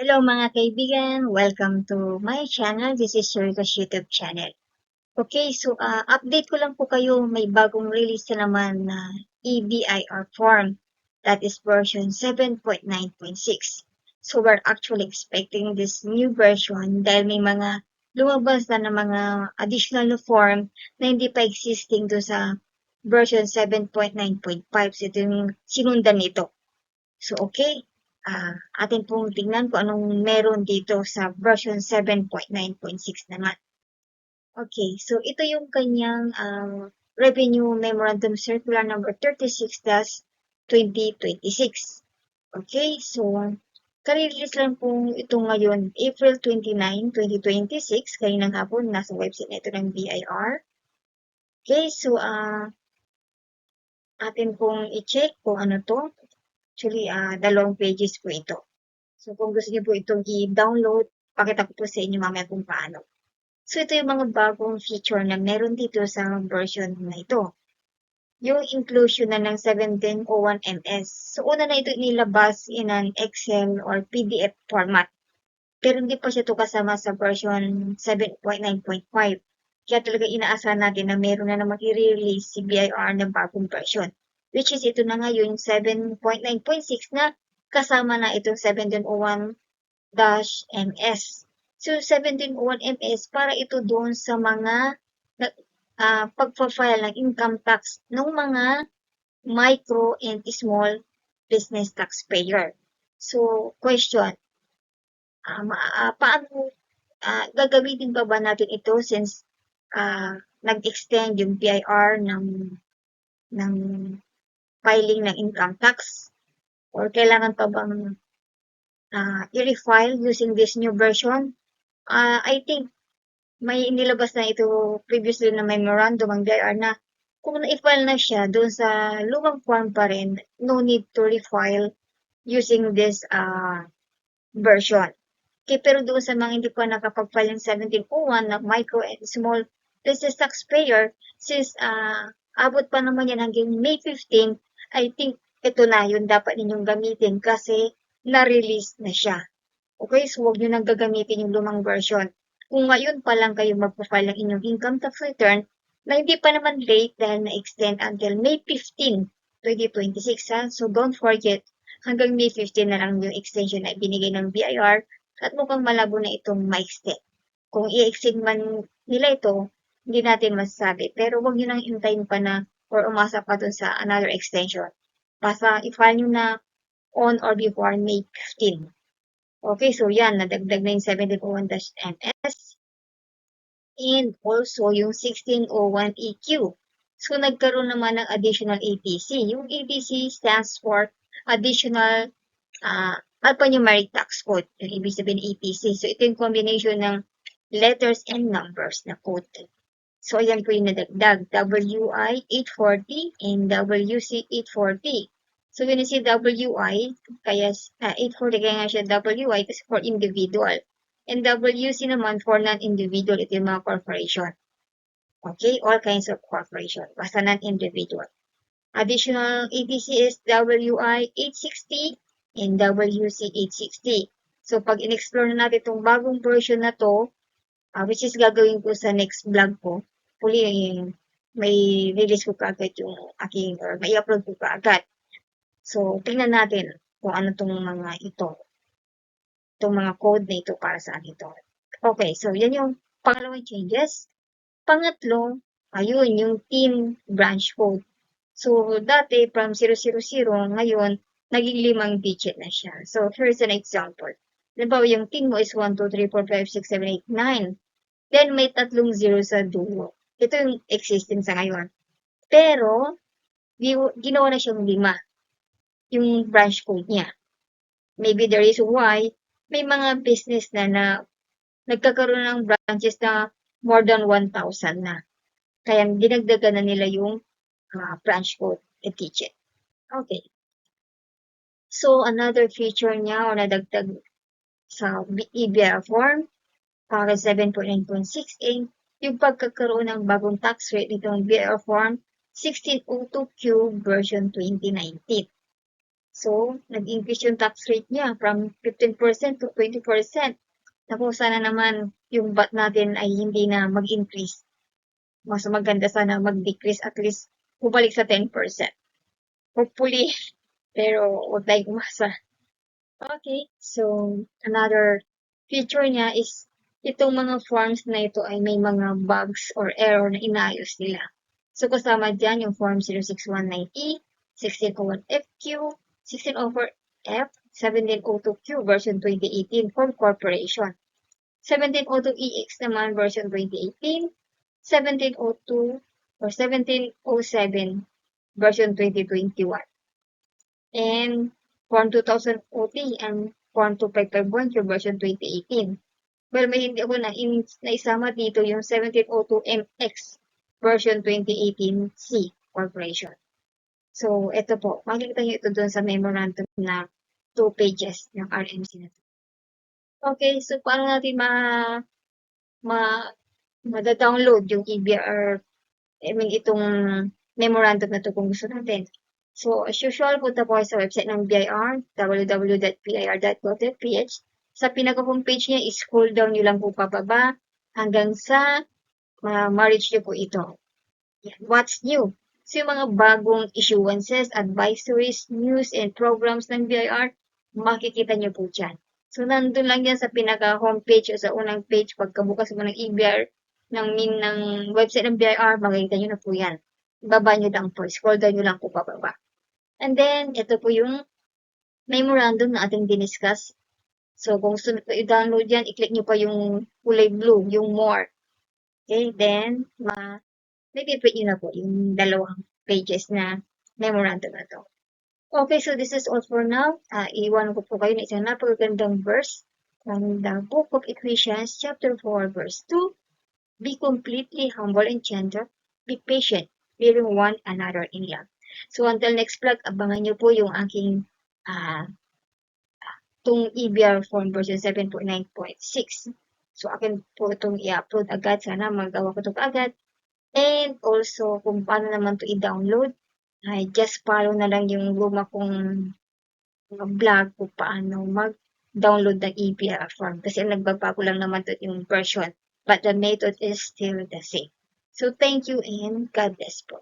Hello mga kaibigan, welcome to my channel. This is Sherika's YouTube channel. Okay, so update ko lang po kayo, may bagong release na naman na EBIR form. That is version 7.9.6. So we're actually expecting this new version dahil may mga lumabas na mga additional form na hindi pa existing do sa version 7.9.5. So ito yung sinundan nito. So, okay. Atin pong tingnan kung anong meron dito sa version 7.9.6 naman. Okay, so ito yung kanyang Revenue Memorandum Circular number 36-2026. Okay, so karelease lang po ito ngayon, April 29, 2026. Kaninang hapon, nasa website na ito ng BIR. Okay, so atin pong i-check kung ano to. Actually, dalawang pages po ito. So, kung gusto niyo po itong i-download, pakita ko po sa inyo mamaya kung paano. So, ito yung mga bagong feature na meron dito sa version na ito. Yung inclusion na ng 1701 MS. So, una na ito inilabas in an Excel or PDF format. Pero hindi pa siya ito kasama sa version 7.9.5. Kaya talaga inaasahan natin na meron na namang i-release si BIR na bagong version. Which is ito na nga yung 7.9.6 na kasama na itong 1701-MS. So, 1701MS para ito doon sa mga pagpa-file ng income tax ng mga micro and small business taxpayer. So, question, paano gagamitin ba natin ito since nag-extend yung BIR ng filing ng income tax? Or kailangan pa bang i-refile using this new version? I think may inilabas na ito previously na memorandum ang BIR na kung na-file na siya doon sa lumang form pa rin, no need to refile using this version. Okay, pero doon sa mga hindi pa nakapag-file ng 1701 na micro and small business taxpayer, since abot pa naman yan hanggang May 15, I think ito na yun dapat ninyong gamitin kasi na-release na siya. Okay, so huwag nyo nang gagamitin yung lumang version. Kung ngayon pa lang kayo magpa-file ng inyong income tax return, na hindi pa naman late dahil na-extend until May 15, 2026 ha. So don't forget, hanggang May 15 na lang yung extension na ibinigay ng BIR at mukhang malabo na itong ma-extend. Kung i-extend man nila ito, hindi natin masasabi. Pero huwag nyo nang hintayin pa na or umasa pa dun sa another extension. Basta i-file nyo na on or before May 15. Okay, so yan, nadagdag na yung 1701-MS and also yung 1601EQ. So, nagkaroon naman ng additional ATC. Yung ATC stands for Additional Alphanumeric Tax Code. Yung ibig sabihin ng ATC. So, ito yung combination ng letters and numbers na code. So, ayan po yung nadagdag. WI 840 and WC 840. So, when you say WI, kaya 840 kaya nga siya WI kasi for individual. And WC naman for non-individual. Ito yung mga corporation. Okay, all kinds of corporation. Basta non-individual. Additional ATC is WI 860 and WC 860. So, pag in-explore na natin itong bagong version na to, which is gagawin ko sa next vlog ko, may release ko kaagad yung aking, or may upload ko kaagad. So, tingnan natin kung ano itong mga ito. Itong mga code na ito para saan ito. Okay, so yan yung pangalawang changes. Pangatlo, ayun, yung team branch code. So, dati from 000, ngayon, naging 5 digit na siya. So, here's an example. Halimbawa, yung team mo is 1, 2, 3, 4, 5, 6, 7, 8, 9. Then, may 3 0 sa dulo. Ito yung existing sa ngayon. Pero, ginawa na siyang 5. Yung branch code niya. Maybe the reason why, may mga business na nagkakaroon ng branches na more than 1,000 na. Kaya dinagdagan na nila yung branch code at digit. Okay. So, another feature niya o nadagdag sa EBIR form para 7.9.6a, yung pagkakaroon ng bagong tax rate nitong BIR form 1602Q version 2019. So, nag-increase yung tax rate niya from 15% to 20%. Naku, sana naman yung VAT natin ay hindi na mag-increase. Mas maganda sana mag-decrease, at least bumalik sa 10%. Hopefully, pero huwag tayong umasa. Okay, so another feature niya is itong mga forms na ito ay may mga bugs or error na inaayos nila. So kasama dyan yung form 0619E, 1601FQ, 1604F, 1702Q version 2018 from corporation. 1702EX naman version 2018, 1702 or 1707 version 2021. And Form 2000 OT and Form 2551 yung version 2018. Well, may hindi ako naisama dito yung 1702MX version 2018 C Corporation. So, ito po. Makikita nyo ito doon sa memorandum na 2 pages ng RMC na to. Okay, so paano natin ma mada-download yung EBR, itong memorandum na to kung gusto natin. So, as usual, punta po kayo sa website ng BIR, www.pir.gov.ph. Sa pinaka-homepage niya, scroll down nyo lang po pababa hanggang sa ma-reach nyo po ito. Yan. What's new? So, yung mga bagong issuances, advisories, news, and programs ng BIR, makikita nyo po dyan. So, nandun lang yan sa pinaka-homepage o sa unang page. Pagkabukas mo ng EBR, ng website ng BIR, makikita nyo na po yan. Baba nyo lang po. Scroll down nyo lang po pababa. And then, ito po yung memorandum na ating diniscuss. So, kung gusto nyo i-download yan, i-click nyo pa yung kulay blue, yung more. Okay, then, may print nyo na po yung dalawang pages na memorandum na to. Okay, so this is all for now. Iwan ko po kayo na isang napakagandang verse from the book of Ecclesiastes, chapter 4, verse 2. Be completely humble and gentle. Be patient, bearing one another in love. So until next vlog, abangan nyo po yung aking itong EBR form version 7.9.6. So akin po itong i-upload agad. Sana magawa ko ito agad. And also, kung paano naman to i-download, ay just follow na lang yung luma kong vlog kung paano mag-download ng EBR form. Kasi nagbabago lang naman to yung version. But the method is still the same. So thank you and God bless po.